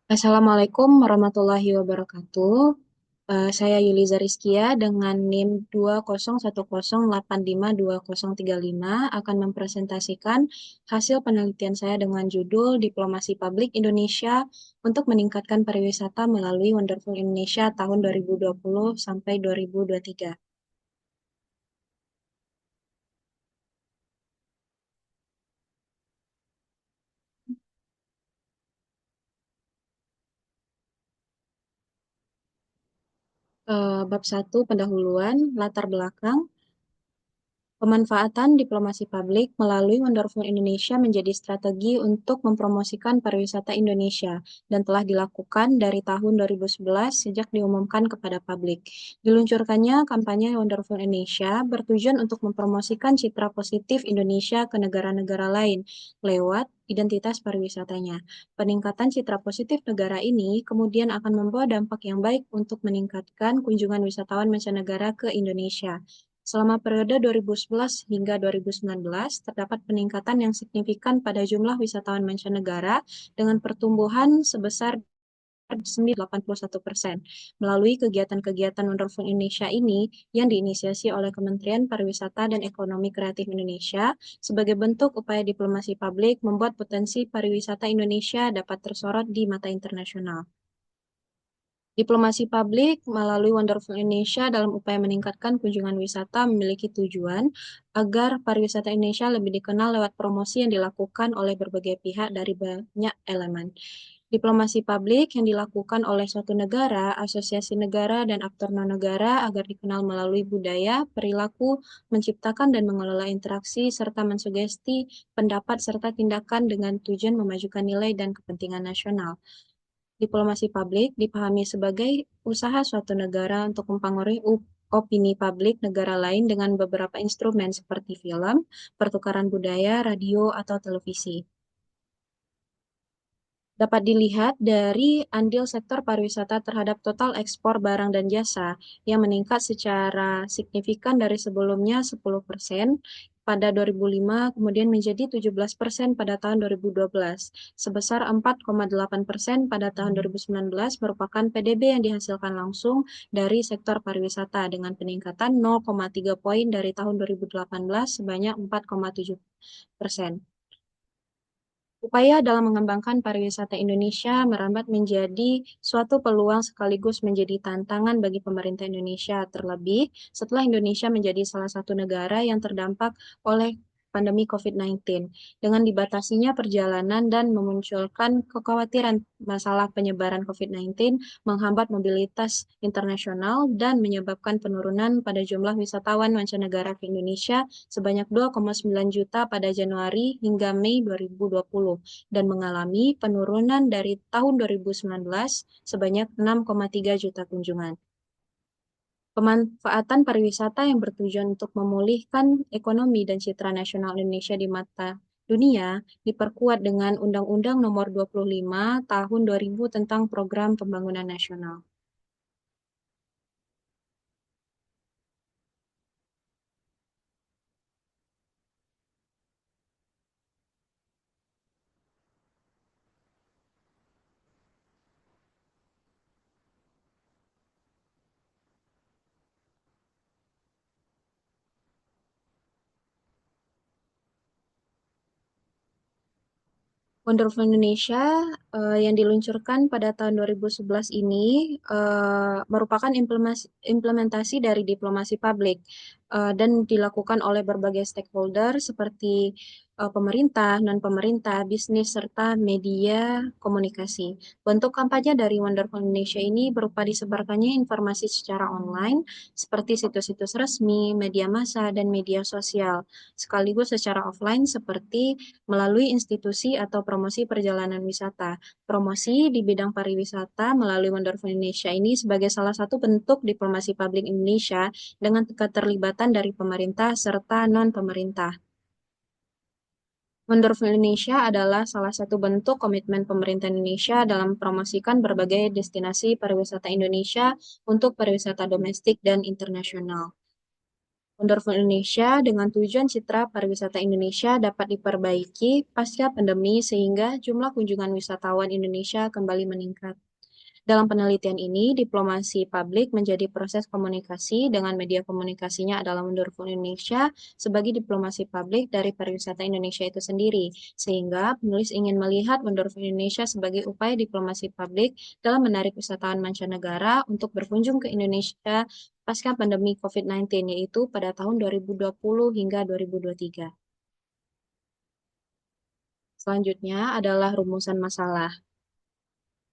Assalamualaikum warahmatullahi wabarakatuh. Saya Yuliza Rizkia dengan NIM 20108520035 akan mempresentasikan hasil penelitian saya dengan judul Diplomasi Publik Indonesia untuk meningkatkan pariwisata melalui Wonderful Indonesia tahun 2020 sampai 2023. Bab 1 pendahuluan, latar belakang. Pemanfaatan diplomasi publik melalui Wonderful Indonesia menjadi strategi untuk mempromosikan pariwisata Indonesia dan telah dilakukan dari tahun 2011 sejak diumumkan kepada publik. Diluncurkannya kampanye Wonderful Indonesia bertujuan untuk mempromosikan citra positif Indonesia ke negara-negara lain lewat identitas pariwisatanya. Peningkatan citra positif negara ini kemudian akan membawa dampak yang baik untuk meningkatkan kunjungan wisatawan mancanegara ke Indonesia. Selama periode 2011 hingga 2019, terdapat peningkatan yang signifikan pada jumlah wisatawan mancanegara dengan pertumbuhan sebesar 81% melalui kegiatan-kegiatan Wonderful Indonesia ini yang diinisiasi oleh Kementerian Pariwisata dan Ekonomi Kreatif Indonesia sebagai bentuk upaya diplomasi publik membuat potensi pariwisata Indonesia dapat tersorot di mata internasional. Diplomasi publik melalui Wonderful Indonesia dalam upaya meningkatkan kunjungan wisata memiliki tujuan agar pariwisata Indonesia lebih dikenal lewat promosi yang dilakukan oleh berbagai pihak dari banyak elemen. Diplomasi publik yang dilakukan oleh suatu negara, asosiasi negara, dan aktor non-negara agar dikenal melalui budaya, perilaku, menciptakan dan mengelola interaksi, serta mensugesti pendapat serta tindakan dengan tujuan memajukan nilai dan kepentingan nasional. Diplomasi publik dipahami sebagai usaha suatu negara untuk mempengaruhi opini publik negara lain dengan beberapa instrumen seperti film, pertukaran budaya, radio, atau televisi. Dapat dilihat dari andil sektor pariwisata terhadap total ekspor barang dan jasa yang meningkat secara signifikan dari sebelumnya 10% pada 2005, kemudian menjadi 17% pada tahun 2012. Sebesar 4,8% pada tahun 2019 merupakan PDB yang dihasilkan langsung dari sektor pariwisata dengan peningkatan 0,3 poin dari tahun 2018 sebanyak 4,7%. Upaya dalam mengembangkan pariwisata Indonesia merambat menjadi suatu peluang sekaligus menjadi tantangan bagi pemerintah Indonesia, terlebih setelah Indonesia menjadi salah satu negara yang terdampak oleh pandemi COVID-19. Dengan dibatasinya perjalanan dan memunculkan kekhawatiran masalah penyebaran COVID-19 menghambat mobilitas internasional dan menyebabkan penurunan pada jumlah wisatawan mancanegara ke Indonesia sebanyak 2,9 juta pada Januari hingga Mei 2020 dan mengalami penurunan dari tahun 2019 sebanyak 6,3 juta kunjungan. Pemanfaatan pariwisata yang bertujuan untuk memulihkan ekonomi dan citra nasional Indonesia di mata dunia diperkuat dengan Undang-Undang Nomor 25 Tahun 2000 tentang Program Pembangunan Nasional. Wonderful Indonesia yang diluncurkan pada tahun 2011 ini merupakan implementasi dari diplomasi publik dan dilakukan oleh berbagai stakeholder seperti pemerintah, non-pemerintah, bisnis, serta media komunikasi. Bentuk kampanye dari Wonderful Indonesia ini berupa disebarkannya informasi secara online seperti situs-situs resmi, media massa, dan media sosial, sekaligus secara offline seperti melalui institusi atau promosi perjalanan wisata. Promosi di bidang pariwisata melalui Wonderful Indonesia ini sebagai salah satu bentuk diplomasi publik Indonesia dengan keterlibatan dari pemerintah serta non-pemerintah. Wonderful Indonesia adalah salah satu bentuk komitmen pemerintah Indonesia dalam mempromosikan berbagai destinasi pariwisata Indonesia untuk pariwisata domestik dan internasional. Wonderful Indonesia dengan tujuan citra pariwisata Indonesia dapat diperbaiki pasca pandemi sehingga jumlah kunjungan wisatawan Indonesia kembali meningkat. Dalam penelitian ini, diplomasi publik menjadi proses komunikasi dengan media komunikasinya adalah Wonderful Indonesia sebagai diplomasi publik dari pariwisata Indonesia itu sendiri. Sehingga penulis ingin melihat Wonderful Indonesia sebagai upaya diplomasi publik dalam menarik wisatawan mancanegara untuk berkunjung ke Indonesia pasca pandemi COVID-19, yaitu pada tahun 2020 hingga 2023. Selanjutnya adalah rumusan masalah.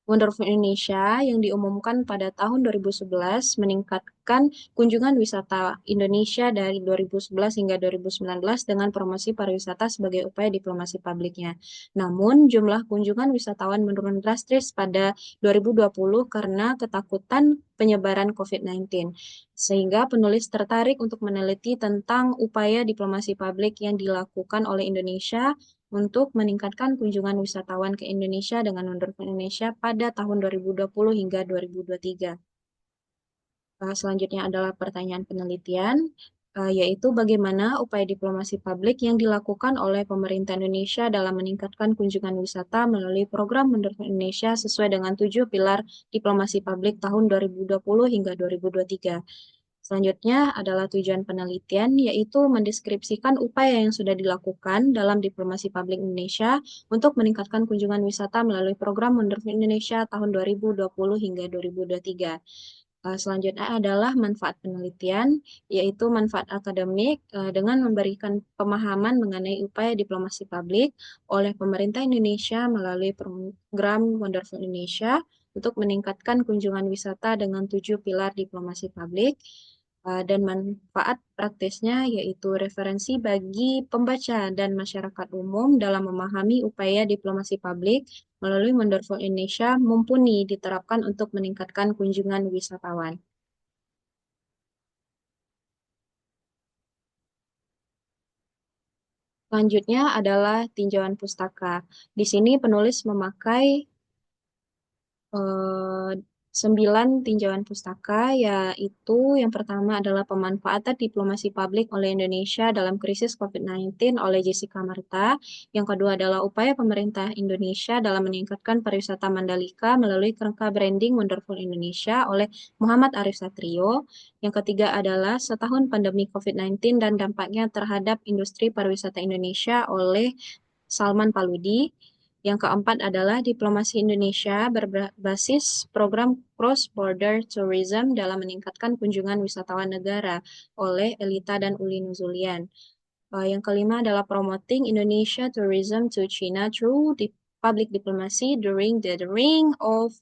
Wonderful Indonesia yang diumumkan pada tahun 2011 meningkatkan kunjungan wisata Indonesia dari 2011 hingga 2019 dengan promosi pariwisata sebagai upaya diplomasi publiknya. Namun, jumlah kunjungan wisatawan menurun drastis pada 2020 karena ketakutan penyebaran COVID-19. Sehingga penulis tertarik untuk meneliti tentang upaya diplomasi publik yang dilakukan oleh Indonesia untuk meningkatkan kunjungan wisatawan ke Indonesia dengan Wonderful Indonesia pada tahun 2020 hingga 2023. Selanjutnya adalah pertanyaan penelitian, yaitu bagaimana upaya diplomasi publik yang dilakukan oleh pemerintah Indonesia dalam meningkatkan kunjungan wisata melalui program Wonderful Indonesia sesuai dengan 7 pilar diplomasi publik tahun 2020 hingga 2023. Selanjutnya adalah tujuan penelitian, yaitu mendeskripsikan upaya yang sudah dilakukan dalam diplomasi publik Indonesia untuk meningkatkan kunjungan wisata melalui program Wonderful Indonesia tahun 2020 hingga 2023. Selanjutnya adalah manfaat penelitian, yaitu manfaat akademik dengan memberikan pemahaman mengenai upaya diplomasi publik oleh pemerintah Indonesia melalui program Wonderful Indonesia untuk meningkatkan kunjungan wisata dengan 7 pilar diplomasi publik. Dan manfaat praktisnya yaitu referensi bagi pembaca dan masyarakat umum dalam memahami upaya diplomasi publik melalui Wonderful Indonesia mumpuni diterapkan untuk meningkatkan kunjungan wisatawan. Selanjutnya adalah tinjauan pustaka. Di sini penulis memakai eh, 9 tinjauan pustaka, yaitu yang pertama adalah pemanfaatan diplomasi publik oleh Indonesia dalam krisis COVID-19 oleh Jessica Marta. Yang kedua adalah upaya pemerintah Indonesia dalam meningkatkan pariwisata Mandalika melalui kerangka branding Wonderful Indonesia oleh Muhammad Arif Satrio. Yang ketiga adalah setahun pandemi COVID-19 dan dampaknya terhadap industri pariwisata Indonesia oleh Salman Paludi. Yang keempat adalah diplomasi Indonesia berbasis program cross-border tourism dalam meningkatkan kunjungan wisatawan negara oleh Elita dan Uli Nuzulian. Yang kelima adalah promoting Indonesia tourism to China through public diplomacy during the reign of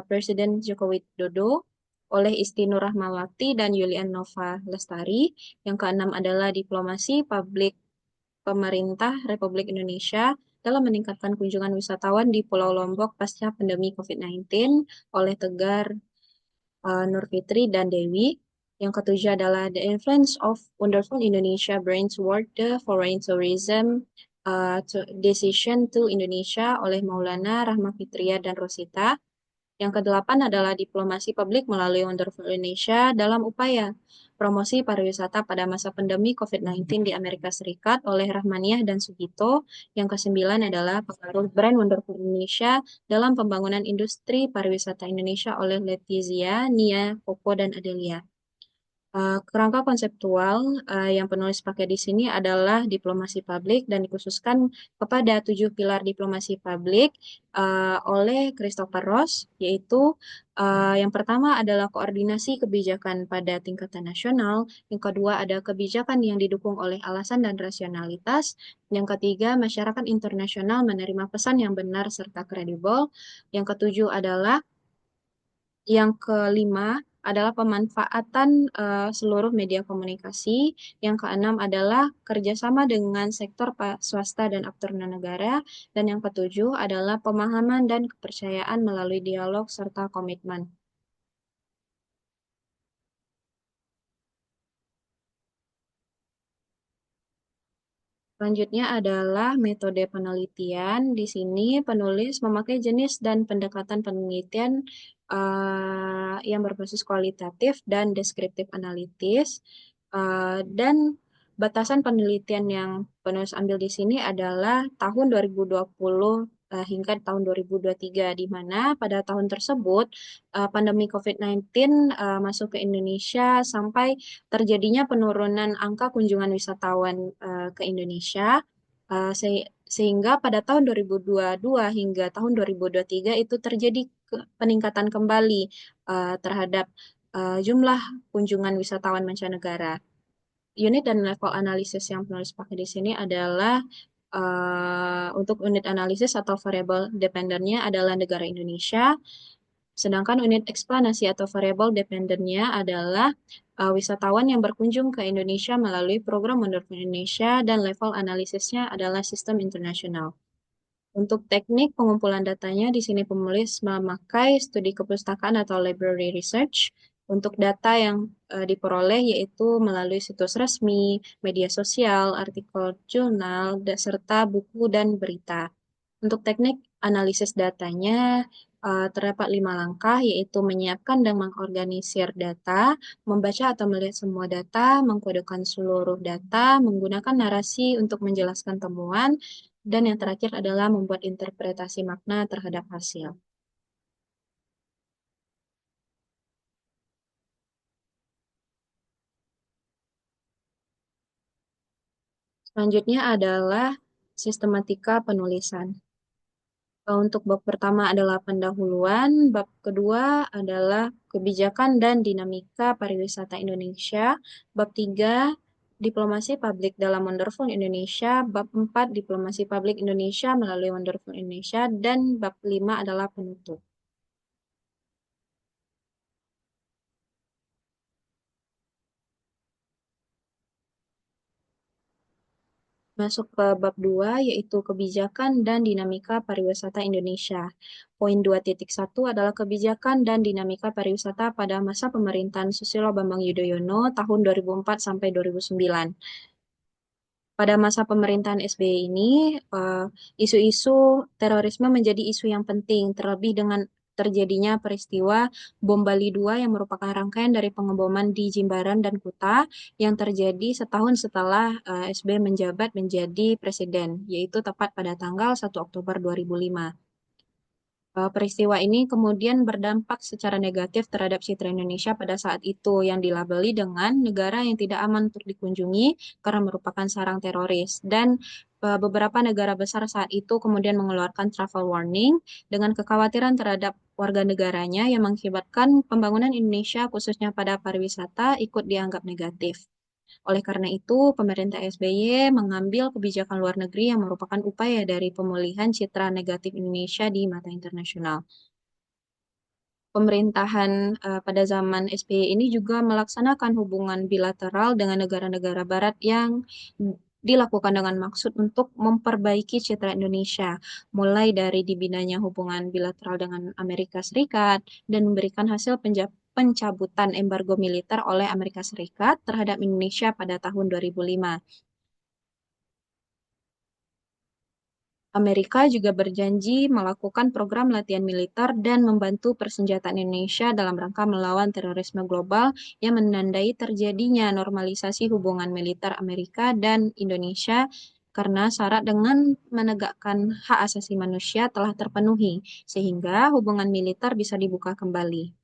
Presiden Joko Widodo oleh Isti Nurrahmawati dan Yulian Nova Lestari. Yang keenam adalah diplomasi publik pemerintah Republik Indonesia dalam meningkatkan kunjungan wisatawan di Pulau Lombok pasca pandemi COVID-19 oleh Tegar, Nur Fitri, dan Dewi. Yang ketujuh adalah The Influence of Wonderful Indonesia Brands Toward the Foreign Tourism Decision to Indonesia oleh Maulana, Rahma Fitria, dan Rosita. Yang kedelapan adalah diplomasi publik melalui Wonderful Indonesia dalam upaya promosi pariwisata pada masa pandemi COVID-19 di Amerika Serikat oleh Rahmaniah dan Sugito. Yang kesembilan adalah pengaruh brand Wonderful Indonesia dalam pembangunan industri pariwisata Indonesia oleh Letizia, Nia, Koko, dan Adelia. Kerangka konseptual yang penulis pakai di sini adalah diplomasi publik dan dikhususkan kepada 7 pilar diplomasi publik oleh Christopher Ross, yaitu yang pertama adalah koordinasi kebijakan pada tingkatan nasional, yang kedua ada kebijakan yang didukung oleh alasan dan rasionalitas, yang ketiga masyarakat internasional menerima pesan yang benar serta kredibel, yang ketujuh adalah yang kelima adalah pemanfaatan seluruh media komunikasi. Yang keenam adalah kerjasama dengan sektor swasta dan aktor non-negara. Dan yang ketujuh adalah pemahaman dan kepercayaan melalui dialog serta komitmen. Selanjutnya adalah metode penelitian. Di sini penulis memakai jenis dan pendekatan penelitian yang berbasis kualitatif dan deskriptif analitis. Dan batasan penelitian yang penulis ambil di sini adalah tahun 2020 hingga tahun 2023, di mana pada tahun tersebut pandemi COVID-19 masuk ke Indonesia sampai terjadinya penurunan angka kunjungan wisatawan ke Indonesia. Sehingga pada tahun 2022 hingga tahun 2023 itu terjadi peningkatan kembali terhadap jumlah kunjungan wisatawan mancanegara. Unit dan level analisis yang penulis pakai di sini adalah untuk unit analisis atau variable dependennya adalah negara Indonesia, sedangkan unit eksplanasi atau variable dependennya adalah wisatawan yang berkunjung ke Indonesia melalui program Wonderful Indonesia, dan level analisisnya adalah sistem internasional. Untuk teknik pengumpulan datanya, di sini penulis memakai studi kepustakaan atau library research. Untuk data yang diperoleh yaitu melalui situs resmi, media sosial, artikel jurnal, serta buku dan berita. Untuk teknik analisis datanya terdapat 5 langkah, yaitu menyiapkan dan mengorganisir data, membaca atau melihat semua data, mengkodekan seluruh data, menggunakan narasi untuk menjelaskan temuan, dan yang terakhir adalah membuat interpretasi makna terhadap hasil. Selanjutnya adalah sistematika penulisan. Untuk bab pertama adalah pendahuluan, bab kedua adalah kebijakan dan dinamika pariwisata Indonesia, bab tiga diplomasi publik dalam Wonderful Indonesia, bab 4 diplomasi publik Indonesia melalui Wonderful Indonesia, dan bab 5 adalah penutup. Masuk ke bab 2 yaitu kebijakan dan dinamika pariwisata Indonesia. Poin 2.1 adalah kebijakan dan dinamika pariwisata pada masa pemerintahan Susilo Bambang Yudhoyono tahun 2004 sampai 2009. Pada masa pemerintahan SBY ini, isu-isu terorisme menjadi isu yang penting, terlebih dengan terjadinya peristiwa Bom Bali 2 yang merupakan rangkaian dari pengeboman di Jimbaran dan Kuta yang terjadi setahun setelah SBY menjabat menjadi presiden, yaitu tepat pada tanggal 1 Oktober 2005. Peristiwa ini kemudian berdampak secara negatif terhadap citra Indonesia pada saat itu, yang dilabeli dengan negara yang tidak aman untuk dikunjungi karena merupakan sarang teroris. Dan beberapa negara besar saat itu kemudian mengeluarkan travel warning dengan kekhawatiran terhadap warga negaranya, yang mengakibatkan pembangunan Indonesia khususnya pada pariwisata ikut dianggap negatif. Oleh karena itu, pemerintah SBY mengambil kebijakan luar negeri yang merupakan upaya dari pemulihan citra negatif Indonesia di mata internasional. Pemerintahan pada zaman SBY ini juga melaksanakan hubungan bilateral dengan negara-negara barat yang dilakukan dengan maksud untuk memperbaiki citra Indonesia, mulai dari dibinanya hubungan bilateral dengan Amerika Serikat dan memberikan hasil pencabutan embargo militer oleh Amerika Serikat terhadap Indonesia pada tahun 2005. Amerika juga berjanji melakukan program latihan militer dan membantu persenjataan Indonesia dalam rangka melawan terorisme global, yang menandai terjadinya normalisasi hubungan militer Amerika dan Indonesia karena syarat dengan menegakkan hak asasi manusia telah terpenuhi, sehingga hubungan militer bisa dibuka kembali.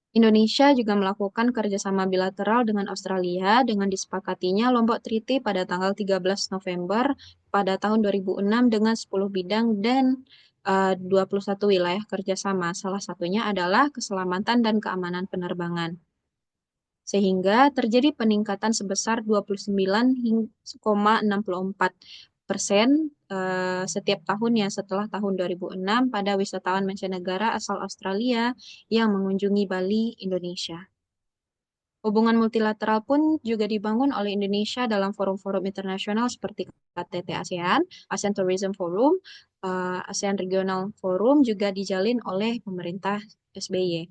Indonesia juga melakukan kerjasama bilateral dengan Australia dengan disepakatinya Lombok Treaty pada tanggal 13 November pada tahun 2006 dengan 10 bidang dan 21 wilayah kerjasama. Salah satunya adalah keselamatan dan keamanan penerbangan. Sehingga terjadi peningkatan sebesar 29,64% setiap tahunnya setelah tahun 2006 pada wisatawan mancanegara asal Australia yang mengunjungi Bali, Indonesia. Hubungan multilateral pun juga dibangun oleh Indonesia dalam forum-forum internasional seperti KTT ASEAN, ASEAN Tourism Forum, ASEAN Regional Forum juga dijalin oleh pemerintah SBY.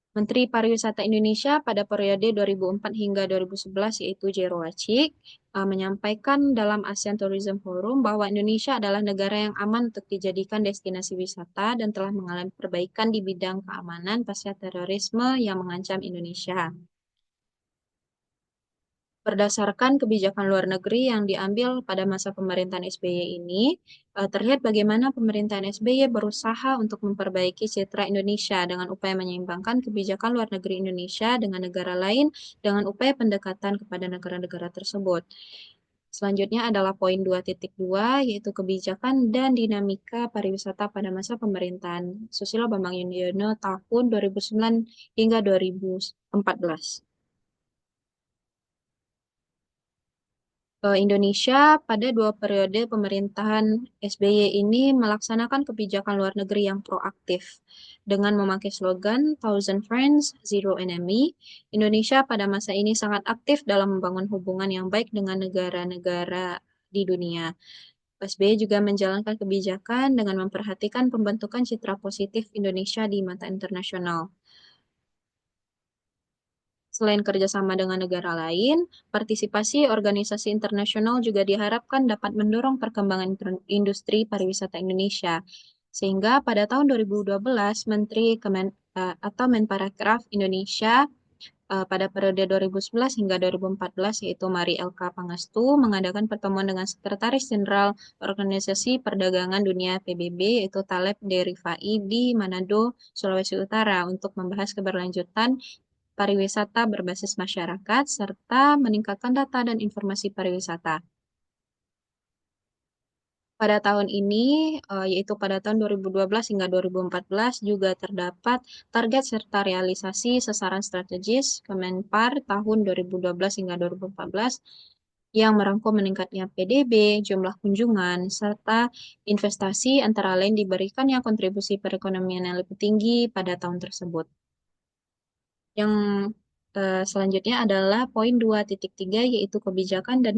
Menteri Pariwisata Indonesia pada periode 2004 hingga 2011 yaitu Jero Wacik menyampaikan dalam ASEAN Tourism Forum bahwa Indonesia adalah negara yang aman untuk dijadikan destinasi wisata dan telah mengalami perbaikan di bidang keamanan pasca terorisme yang mengancam Indonesia. Berdasarkan kebijakan luar negeri yang diambil pada masa pemerintahan SBY ini, terlihat bagaimana pemerintahan SBY berusaha untuk memperbaiki citra Indonesia dengan upaya menyeimbangkan kebijakan luar negeri Indonesia dengan negara lain dengan upaya pendekatan kepada negara-negara tersebut. Selanjutnya adalah poin 2.2, yaitu kebijakan dan dinamika pariwisata pada masa pemerintahan Susilo Bambang Yudhoyono tahun 2009 hingga 2014. Indonesia pada dua periode pemerintahan SBY ini melaksanakan kebijakan luar negeri yang proaktif. Dengan memakai slogan Thousand Friends, Zero Enemy, Indonesia pada masa ini sangat aktif dalam membangun hubungan yang baik dengan negara-negara di dunia. SBY juga menjalankan kebijakan dengan memperhatikan pembentukan citra positif Indonesia di mata internasional. Selain kerjasama dengan negara lain, partisipasi organisasi internasional juga diharapkan dapat mendorong perkembangan industri pariwisata Indonesia. Sehingga pada tahun 2012, atau Menparekraf Indonesia pada periode 2011 hingga 2014, yaitu Mari LK Pangestu, mengadakan pertemuan dengan Sekretaris Jenderal Organisasi Perdagangan Dunia PBB, yaitu Taleb Derifai di Manado, Sulawesi Utara, untuk membahas keberlanjutan pariwisata berbasis masyarakat, serta meningkatkan data dan informasi pariwisata. Pada tahun ini, yaitu pada tahun 2012 hingga 2014, juga terdapat target serta realisasi sasaran strategis Kemenpar tahun 2012 hingga 2014 yang merangkum meningkatnya PDB, jumlah kunjungan, serta investasi antara lain diberikannya kontribusi perekonomian yang lebih tinggi pada tahun tersebut. Yang selanjutnya adalah poin 2.3, yaitu kebijakan dan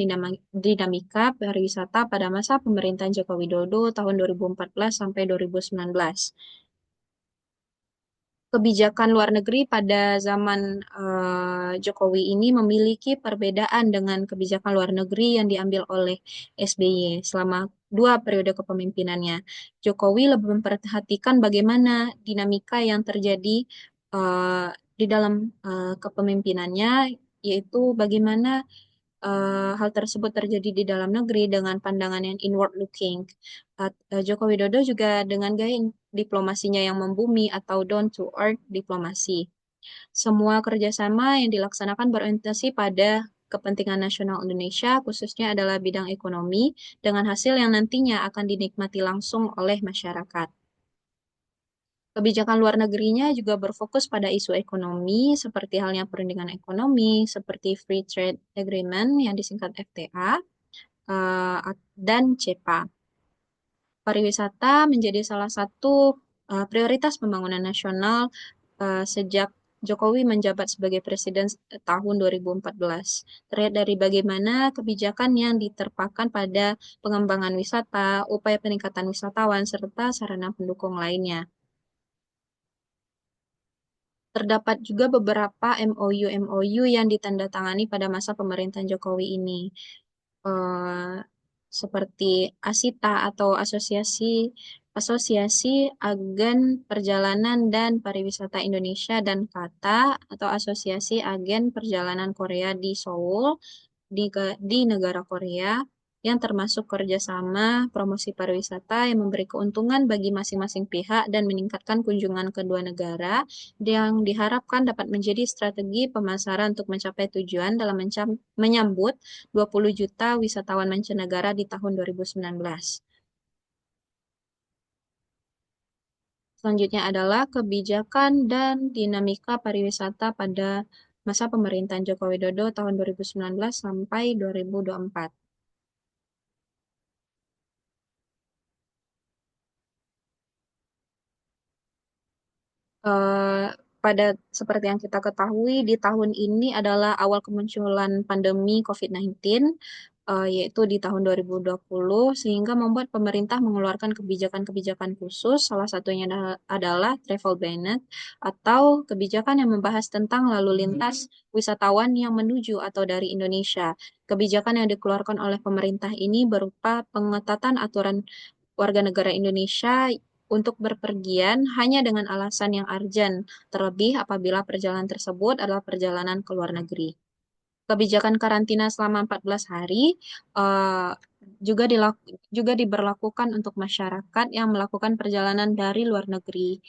dinamika pariwisata pada masa pemerintahan Joko Widodo tahun 2014 sampai 2019. Kebijakan luar negeri pada zaman Jokowi ini memiliki perbedaan dengan kebijakan luar negeri yang diambil oleh SBY selama dua periode kepemimpinannya. Jokowi lebih memperhatikan bagaimana dinamika yang terjadi eh, di dalam kepemimpinannya, yaitu bagaimana hal tersebut terjadi di dalam negeri dengan pandangan yang inward looking. Joko Widodo juga dengan gaya diplomasinya yang membumi atau down to earth diplomasi. Semua kerjasama yang dilaksanakan berorientasi pada kepentingan nasional Indonesia, khususnya adalah bidang ekonomi, dengan hasil yang nantinya akan dinikmati langsung oleh masyarakat. Kebijakan luar negerinya juga berfokus pada isu ekonomi, seperti halnya perundingan ekonomi, seperti Free Trade Agreement yang disingkat FTA, dan CEPA. Pariwisata menjadi salah satu prioritas pembangunan nasional sejak Jokowi menjabat sebagai presiden tahun 2014. Terlihat dari bagaimana kebijakan yang diterapkan pada pengembangan wisata, upaya peningkatan wisatawan, serta sarana pendukung lainnya. Terdapat juga beberapa MOU yang ditandatangani pada masa pemerintahan Jokowi ini, eh, seperti ASITA atau Asosiasi Agen Perjalanan dan Pariwisata Indonesia, dan KATA atau Asosiasi Agen Perjalanan Korea di Seoul di negara Korea, yang termasuk kerjasama promosi pariwisata yang memberi keuntungan bagi masing-masing pihak dan meningkatkan kunjungan kedua negara, yang diharapkan dapat menjadi strategi pemasaran untuk mencapai tujuan dalam menyambut 20 juta wisatawan mancanegara di tahun 2019. Selanjutnya adalah kebijakan dan dinamika pariwisata pada masa pemerintahan Joko Widodo tahun 2019 sampai 2024. eh, pada seperti yang kita ketahui, di tahun ini adalah awal kemunculan pandemi COVID-19, yaitu di tahun 2020, sehingga membuat pemerintah mengeluarkan kebijakan-kebijakan khusus. Salah satunya adalah travel banned, atau kebijakan yang membahas tentang lalu lintas wisatawan yang menuju atau dari Indonesia. Kebijakan yang dikeluarkan oleh pemerintah ini berupa pengetatan aturan warga negara Indonesia untuk berpergian hanya dengan alasan yang urgent, terlebih apabila perjalanan tersebut adalah perjalanan ke luar negeri. Kebijakan karantina selama 14 hari eh, juga diberlakukan untuk masyarakat yang melakukan perjalanan dari luar negeri,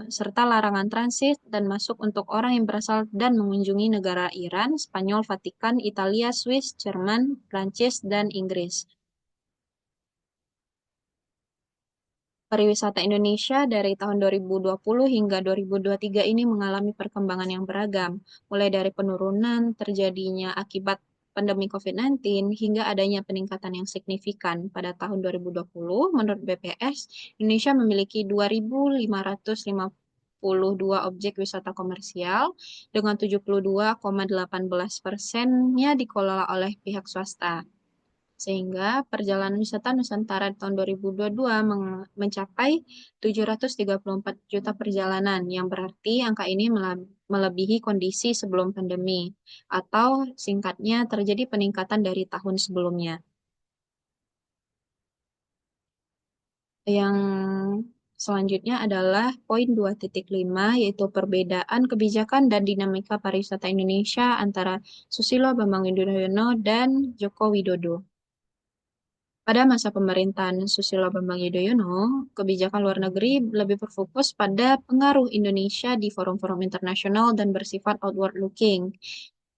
serta larangan transit dan masuk untuk orang yang berasal dan mengunjungi negara Iran, Spanyol, Vatikan, Italia, Swiss, Jerman, Prancis, dan Inggris. Pariwisata Indonesia dari tahun 2020 hingga 2023 ini mengalami perkembangan yang beragam, mulai dari penurunan terjadinya akibat pandemi COVID-19 hingga adanya peningkatan yang signifikan. Pada tahun 2020, menurut BPS, Indonesia memiliki 2.552 objek wisata komersial dengan 72,18% dikelola oleh pihak swasta. Sehingga perjalanan wisata Nusantara di tahun 2022 mencapai 734 juta perjalanan, yang berarti angka ini melebihi kondisi sebelum pandemi, atau singkatnya terjadi peningkatan dari tahun sebelumnya. Yang selanjutnya adalah poin 2.5, yaitu perbedaan kebijakan dan dinamika pariwisata Indonesia antara Susilo Bambang Yudhoyono dan Joko Widodo. Pada masa pemerintahan Susilo Bambang Yudhoyono, kebijakan luar negeri lebih berfokus pada pengaruh Indonesia di forum-forum internasional dan bersifat outward looking.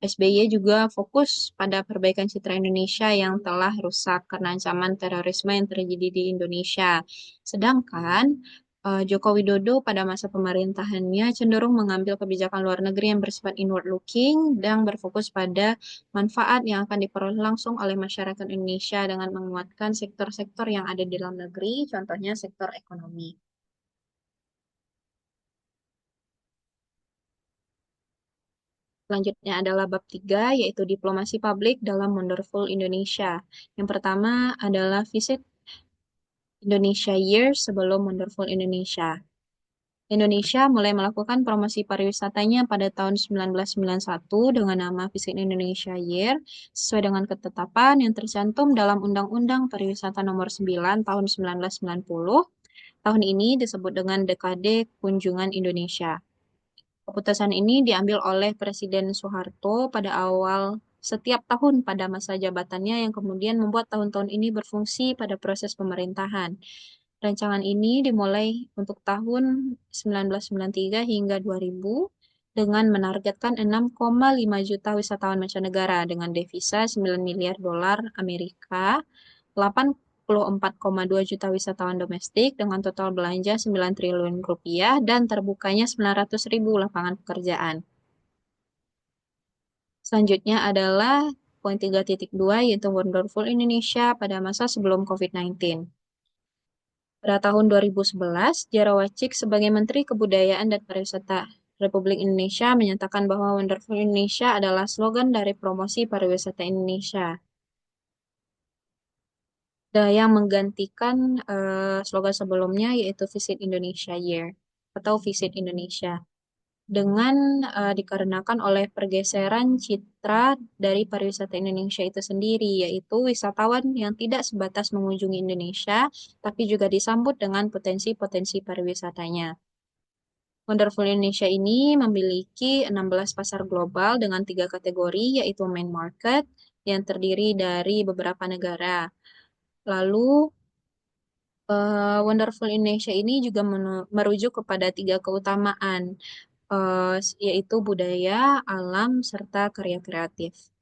SBY juga fokus pada perbaikan citra Indonesia yang telah rusak karena ancaman terorisme yang terjadi di Indonesia. Sedangkan Joko Widodo pada masa pemerintahannya cenderung mengambil kebijakan luar negeri yang bersifat inward looking dan berfokus pada manfaat yang akan diperoleh langsung oleh masyarakat Indonesia dengan menguatkan sektor-sektor yang ada di dalam negeri, contohnya sektor ekonomi. Selanjutnya adalah bab 3, yaitu diplomasi publik dalam Wonderful Indonesia. Yang pertama adalah visit Indonesia Year sebelum Wonderful Indonesia. Indonesia mulai melakukan promosi pariwisatanya pada tahun 1991 dengan nama Visit Indonesia Year, sesuai dengan ketetapan yang tercantum dalam Undang-Undang Pariwisata Nomor 9 tahun 1990. Tahun ini disebut dengan Dekade Kunjungan Indonesia. Keputusan ini diambil oleh Presiden Soeharto pada awal setiap tahun pada masa jabatannya, yang kemudian membuat tahun-tahun ini berfungsi pada proses pemerintahan. Rancangan ini dimulai untuk tahun 1993 hingga 2000 dengan menargetkan 6,5 juta wisatawan mancanegara dengan devisa 9 miliar dolar Amerika, 84,2 juta wisatawan domestik dengan total belanja 9 triliun rupiah dan terbukanya 900.000 lapangan pekerjaan. Selanjutnya adalah poin 3.2, yaitu Wonderful Indonesia pada masa sebelum COVID-19. Pada tahun 2011, Jara Wacik sebagai Menteri Kebudayaan dan Pariwisata Republik Indonesia menyatakan bahwa Wonderful Indonesia adalah slogan dari promosi pariwisata Indonesia. Yang menggantikan slogan sebelumnya, yaitu Visit Indonesia Year atau Visit Indonesia. Dengan dikarenakan oleh pergeseran citra dari pariwisata Indonesia itu sendiri, yaitu wisatawan yang tidak sebatas mengunjungi Indonesia, tapi juga disambut dengan potensi-potensi pariwisatanya. Wonderful Indonesia ini memiliki 16 pasar global dengan 3 kategori, yaitu main market yang terdiri dari beberapa negara. Lalu Wonderful Indonesia ini juga merujuk kepada 3 keutamaan, yaitu budaya, alam, serta karya kreatif.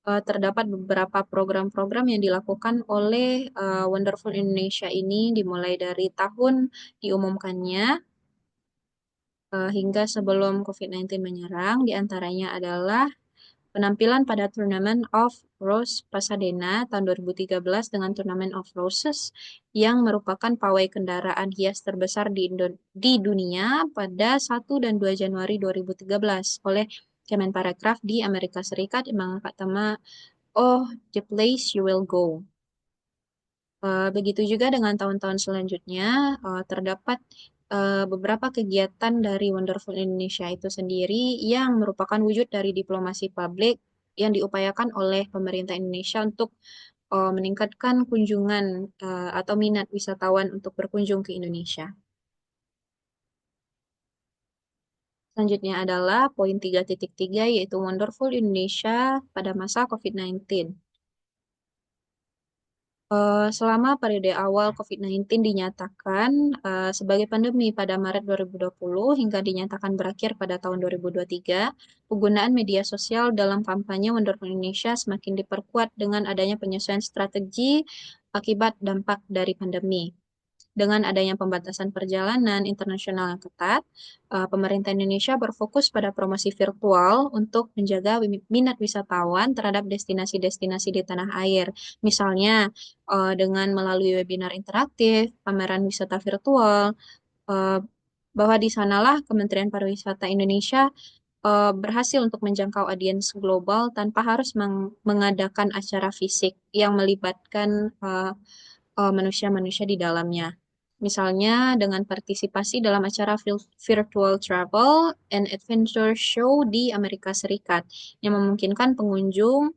Terdapat beberapa program-program yang dilakukan oleh Wonderful Indonesia ini dimulai dari tahun diumumkannya hingga sebelum COVID-19 menyerang. Di antaranya adalah penampilan pada Tournament of Rose Pasadena tahun 2013 dengan Tournament of Roses yang merupakan pawai kendaraan hias terbesar di dunia pada 1 dan 2 Januari 2013 oleh Kemenparekraf di Amerika Serikat yang mengangkat tema "Oh, the Place You Will Go". Begitu juga dengan tahun-tahun selanjutnya, terdapat beberapa kegiatan dari Wonderful Indonesia itu sendiri yang merupakan wujud dari diplomasi publik yang diupayakan oleh pemerintah Indonesia untuk meningkatkan kunjungan atau minat wisatawan untuk berkunjung ke Indonesia. Selanjutnya adalah poin 3.3 yaitu Wonderful Indonesia pada masa COVID-19. Selama periode awal COVID-19 dinyatakan sebagai pandemi pada Maret 2020 hingga dinyatakan berakhir pada tahun 2023, penggunaan media sosial dalam kampanye Wonderful Indonesia semakin diperkuat dengan adanya penyesuaian strategi akibat dampak dari pandemi. Dengan adanya pembatasan perjalanan internasional yang ketat, pemerintah Indonesia berfokus pada promosi virtual untuk menjaga minat wisatawan terhadap destinasi-destinasi di tanah air. Misalnya, dengan melalui webinar interaktif, pameran wisata virtual, eh, bahwa di sanalah Kementerian Pariwisata Indonesia berhasil untuk menjangkau audiens global tanpa harus mengadakan acara fisik yang melibatkan manusia-manusia di dalamnya. Misalnya dengan partisipasi dalam acara virtual travel and adventure show di Amerika Serikat yang memungkinkan pengunjung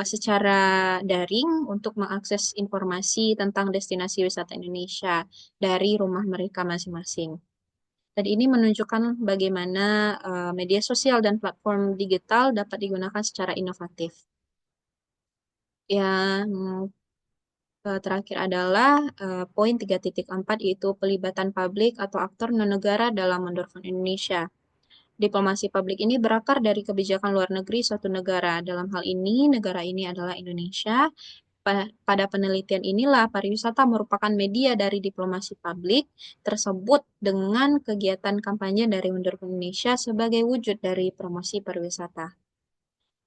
secara daring untuk mengakses informasi tentang destinasi wisata Indonesia dari rumah mereka masing-masing. Dan ini menunjukkan bagaimana media sosial dan platform digital dapat digunakan secara inovatif. Yang terakhir adalah poin 3.4 yaitu pelibatan publik atau aktor non-negara dalam mendorong Indonesia. Diplomasi publik ini berakar dari kebijakan luar negeri suatu negara. Dalam hal ini, negara ini adalah Indonesia. Pada penelitian inilah pariwisata merupakan media dari diplomasi publik tersebut dengan kegiatan kampanye dari mendorong Indonesia sebagai wujud dari promosi pariwisata.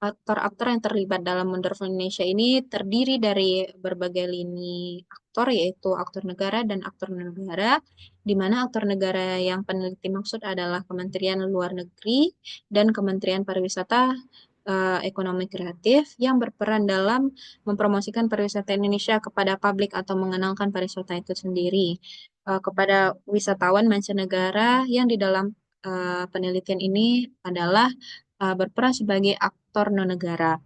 Aktor-aktor yang terlibat dalam Wonderful Indonesia ini terdiri dari berbagai lini aktor, yaitu aktor negara dan aktor non-negara, di mana aktor negara yang peneliti maksud adalah Kementerian Luar Negeri dan Kementerian Pariwisata Ekonomi Kreatif yang berperan dalam mempromosikan pariwisata Indonesia kepada publik atau mengenalkan pariwisata itu sendiri kepada wisatawan mancanegara yang di dalam penelitian ini adalah berperan sebagai aktor non-negara.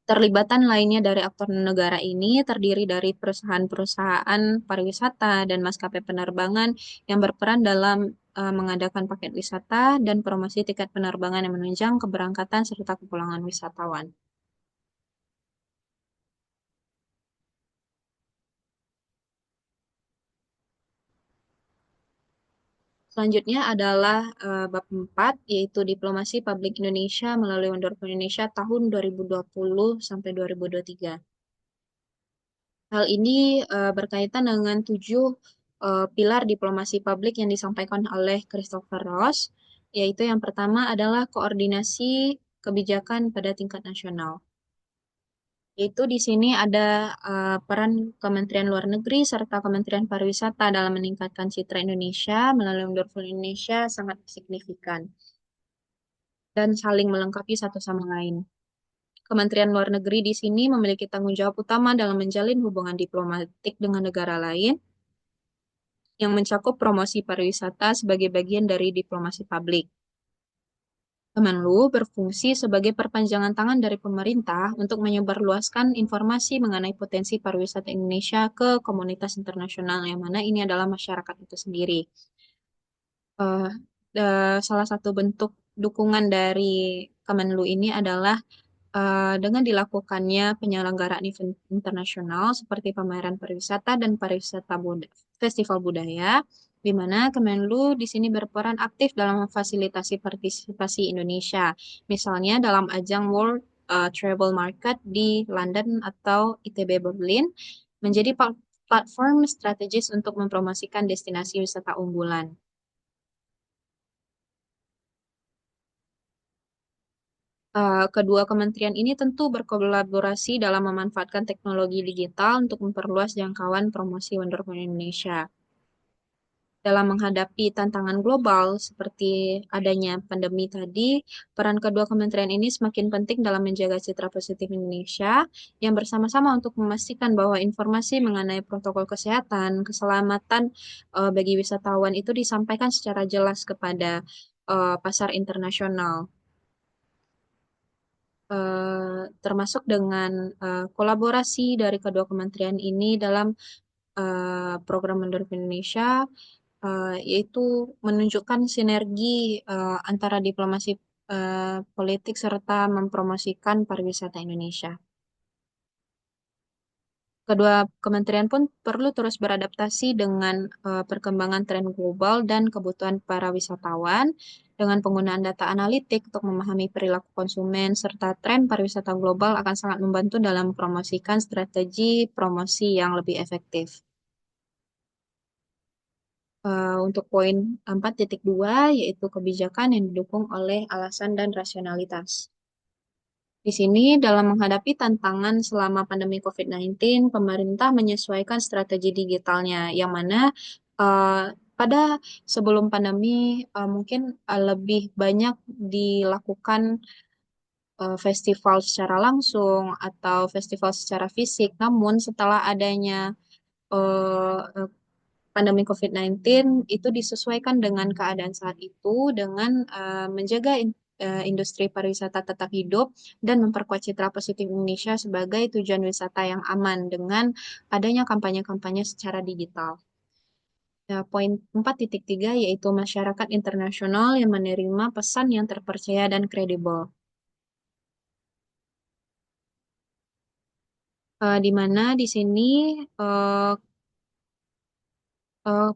Terlibatan lainnya dari aktor non-negara ini terdiri dari perusahaan-perusahaan pariwisata dan maskapai penerbangan yang berperan dalam mengadakan paket wisata dan promosi tiket penerbangan yang menunjang keberangkatan serta kepulangan wisatawan. Selanjutnya adalah bab 4 yaitu Diplomasi Publik Indonesia melalui Wonderful Indonesia tahun 2020 sampai 2023. Hal ini berkaitan dengan 7 pilar diplomasi publik yang disampaikan oleh Christopher Ross, yaitu yang pertama adalah koordinasi kebijakan pada tingkat nasional. Yaitu di sini ada peran Kementerian Luar Negeri serta Kementerian Pariwisata dalam meningkatkan citra Indonesia melalui Wonderful Indonesia sangat signifikan dan saling melengkapi satu sama lain. Kementerian Luar Negeri di sini memiliki tanggung jawab utama dalam menjalin hubungan diplomatik dengan negara lain yang mencakup promosi pariwisata sebagai bagian dari diplomasi publik. Kemenlu berfungsi sebagai perpanjangan tangan dari pemerintah untuk menyebarluaskan informasi mengenai potensi pariwisata Indonesia ke komunitas internasional, yang mana ini adalah masyarakat itu sendiri. Eh, Salah satu bentuk dukungan dari Kemenlu ini adalah dengan dilakukannya penyelenggaraan event internasional seperti pameran pariwisata dan festival budaya, di mana Kemenlu di sini berperan aktif dalam memfasilitasi partisipasi Indonesia, misalnya dalam ajang World Travel Market di London atau ITB Berlin, menjadi platform strategis untuk mempromosikan destinasi wisata unggulan. Kedua kementerian ini tentu berkolaborasi dalam memanfaatkan teknologi digital untuk memperluas jangkauan promosi Wonderful Indonesia. Dalam menghadapi tantangan global seperti adanya pandemi tadi, peran kedua kementerian ini semakin penting dalam menjaga citra positif Indonesia yang bersama-sama untuk memastikan bahwa informasi mengenai protokol kesehatan, keselamatan bagi wisatawan itu disampaikan secara jelas kepada pasar internasional. Termasuk dengan kolaborasi dari kedua kementerian ini dalam program Menurut Indonesia yaitu menunjukkan sinergi antara diplomasi politik serta mempromosikan pariwisata Indonesia. Kedua kementerian pun perlu terus beradaptasi dengan perkembangan tren global dan kebutuhan para wisatawan dengan penggunaan data analitik untuk memahami perilaku konsumen serta tren pariwisata global akan sangat membantu dalam mempromosikan strategi promosi yang lebih efektif. Untuk poin 4.2 yaitu kebijakan yang didukung oleh alasan dan rasionalitas. Di sini, dalam menghadapi tantangan selama pandemi COVID-19, pemerintah menyesuaikan strategi digitalnya, yang mana pada sebelum pandemi mungkin lebih banyak dilakukan festival secara langsung atau festival secara fisik. Namun, setelah adanya eh, pandemi COVID-19 itu disesuaikan dengan keadaan saat itu dengan menjaga industri pariwisata tetap hidup dan memperkuat citra positif Indonesia sebagai tujuan wisata yang aman dengan adanya kampanye-kampanye secara digital. Poin 4.3 yaitu masyarakat internasional yang menerima pesan yang terpercaya dan kredibel. Di mana di sini eh,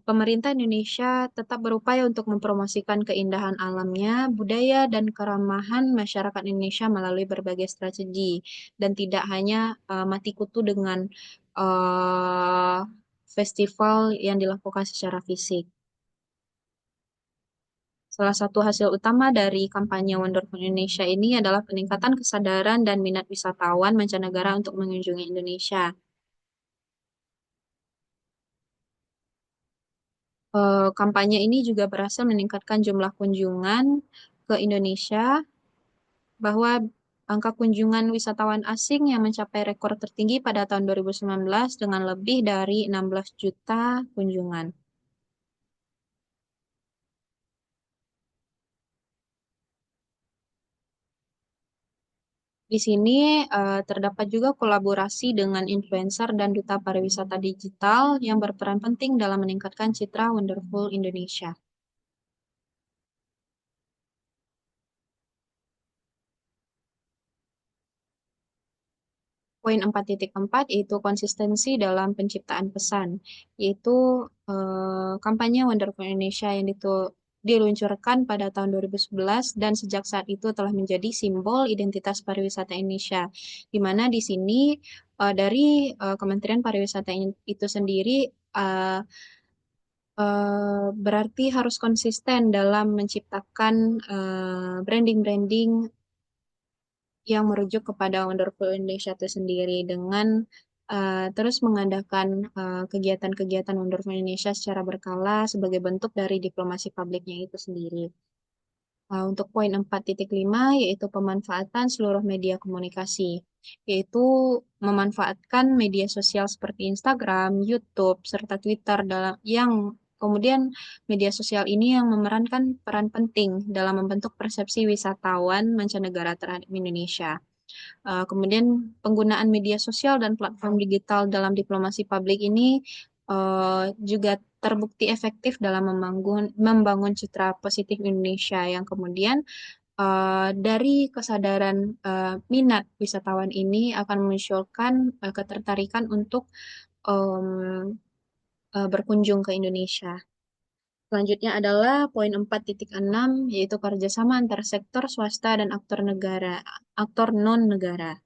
pemerintah Indonesia tetap berupaya untuk mempromosikan keindahan alamnya, budaya, dan keramahan masyarakat Indonesia melalui berbagai strategi, dan tidak hanya mati kutu dengan uh, festival yang dilakukan secara fisik. Salah satu hasil utama dari kampanye Wonderful Indonesia ini adalah peningkatan kesadaran dan minat wisatawan mancanegara untuk mengunjungi Indonesia. Kampanye ini juga berhasil meningkatkan jumlah kunjungan ke Indonesia, bahwa angka kunjungan wisatawan asing yang mencapai rekor tertinggi pada tahun 2019 dengan lebih dari 16 juta kunjungan. Di sini terdapat juga kolaborasi dengan influencer dan duta pariwisata digital yang berperan penting dalam meningkatkan citra Wonderful Indonesia. Poin 4.4 yaitu konsistensi dalam penciptaan pesan, yaitu kampanye Wonderful Indonesia yang diluncurkan pada tahun 2011 dan sejak saat itu telah menjadi simbol identitas pariwisata Indonesia, di mana di sini dari Kementerian Pariwisata itu sendiri uh, berarti harus konsisten dalam menciptakan branding-branding yang merujuk kepada Wonderful Indonesia itu sendiri dengan terus mengadakan kegiatan-kegiatan Wonderful Indonesia secara berkala sebagai bentuk dari diplomasi publiknya itu sendiri. Untuk poin 4.5 yaitu pemanfaatan seluruh media komunikasi, yaitu memanfaatkan media sosial seperti Instagram, YouTube, serta Twitter dalam yang kemudian media sosial ini yang memerankan peran penting dalam membentuk persepsi wisatawan mancanegara terhadap Indonesia. Kemudian penggunaan media sosial dan platform digital dalam diplomasi publik ini juga terbukti efektif dalam membangun citra positif Indonesia yang kemudian dari kesadaran minat wisatawan ini akan memunculkan ketertarikan untuk em, berkunjung ke Indonesia. Selanjutnya adalah poin 4.6 yaitu kerjasama antar sektor swasta dan aktor non-negara.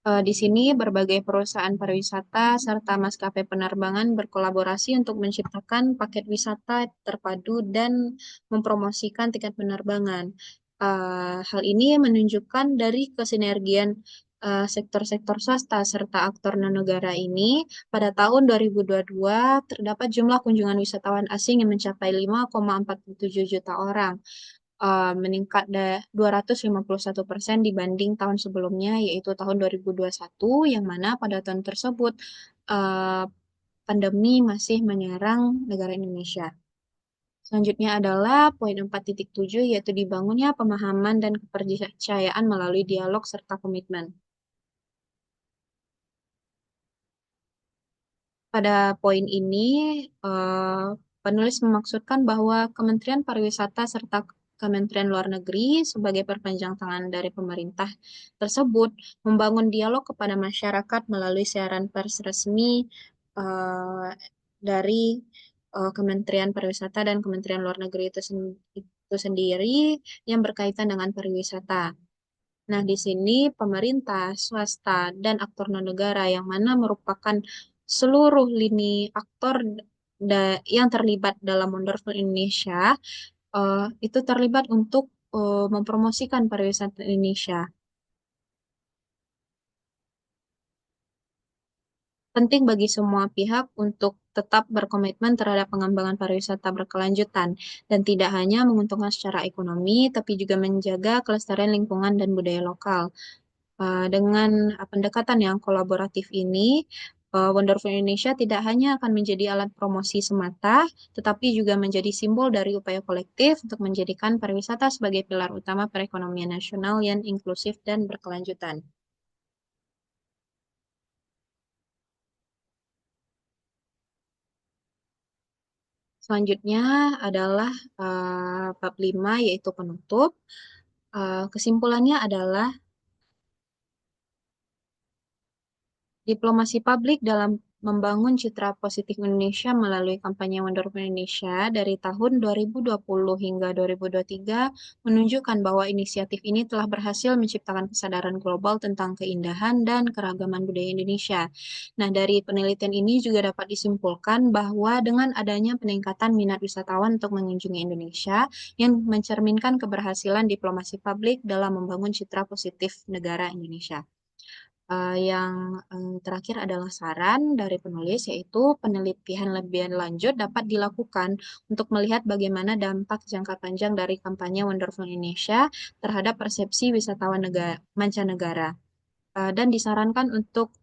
Di sini berbagai perusahaan pariwisata serta maskapai penerbangan berkolaborasi untuk menciptakan paket wisata terpadu dan mempromosikan tiket penerbangan. Hal ini menunjukkan dari kesinergian sektor-sektor swasta serta aktor non-negara ini pada tahun 2022 terdapat jumlah kunjungan wisatawan asing yang mencapai 5,47 juta orang, meningkat 251% dibanding tahun sebelumnya, yaitu tahun 2021, yang mana pada tahun tersebut uh, pandemi masih menyerang negara Indonesia. Selanjutnya adalah poin 4.7, yaitu dibangunnya pemahaman dan kepercayaan melalui dialog serta komitmen. Pada poin ini, eh, penulis memaksudkan bahwa Kementerian Pariwisata serta Kementerian Luar Negeri sebagai perpanjang tangan dari pemerintah tersebut membangun dialog kepada masyarakat melalui siaran pers resmi eh, dari Kementerian Pariwisata dan Kementerian Luar Negeri itu sendiri yang berkaitan dengan pariwisata. Nah, di sini pemerintah, swasta, dan aktor non-negara yang mana merupakan seluruh lini aktor yang terlibat dalam Wonderful Indonesia itu terlibat untuk mempromosikan pariwisata Indonesia. Penting bagi semua pihak untuk tetap berkomitmen terhadap pengembangan pariwisata berkelanjutan dan tidak hanya menguntungkan secara ekonomi, tapi juga menjaga kelestarian lingkungan dan budaya lokal. Dengan pendekatan yang kolaboratif ini, Wonderful Indonesia tidak hanya akan menjadi alat promosi semata, tetapi juga menjadi simbol dari upaya kolektif untuk menjadikan pariwisata sebagai pilar utama perekonomian nasional yang inklusif dan berkelanjutan. Selanjutnya adalah bab 5 yaitu penutup. Kesimpulannya adalah diplomasi publik dalam membangun citra positif Indonesia melalui kampanye Wonderful Indonesia dari tahun 2020 hingga 2023 menunjukkan bahwa inisiatif ini telah berhasil menciptakan kesadaran global tentang keindahan dan keragaman budaya Indonesia. Nah, dari penelitian ini juga dapat disimpulkan bahwa dengan adanya peningkatan minat wisatawan untuk mengunjungi Indonesia yang mencerminkan keberhasilan diplomasi publik dalam membangun citra positif negara Indonesia. Yang terakhir adalah saran dari penulis, yaitu penelitian lebih lanjut dapat dilakukan untuk melihat bagaimana dampak jangka panjang dari kampanye Wonderful Indonesia terhadap persepsi wisatawan mancanegara. Dan disarankan untuk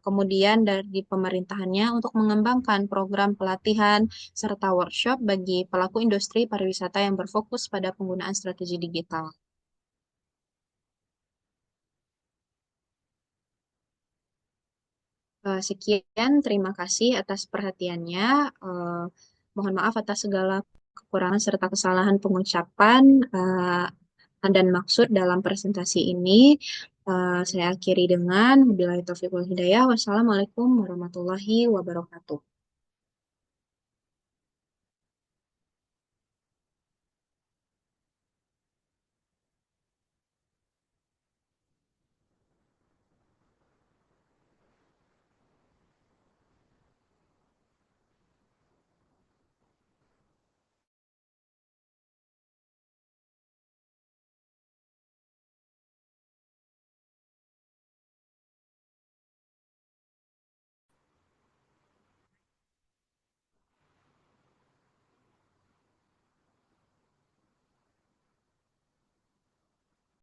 kemudian dari pemerintahannya untuk mengembangkan program pelatihan serta workshop bagi pelaku industri pariwisata yang berfokus pada penggunaan strategi digital. Sekian, terima kasih atas perhatiannya. Eh, Mohon maaf atas segala kekurangan serta kesalahan pengucapan dan maksud dalam presentasi ini. Saya akhiri dengan wabillahi taufiq wal hidayah. Wassalamualaikum warahmatullahi wabarakatuh.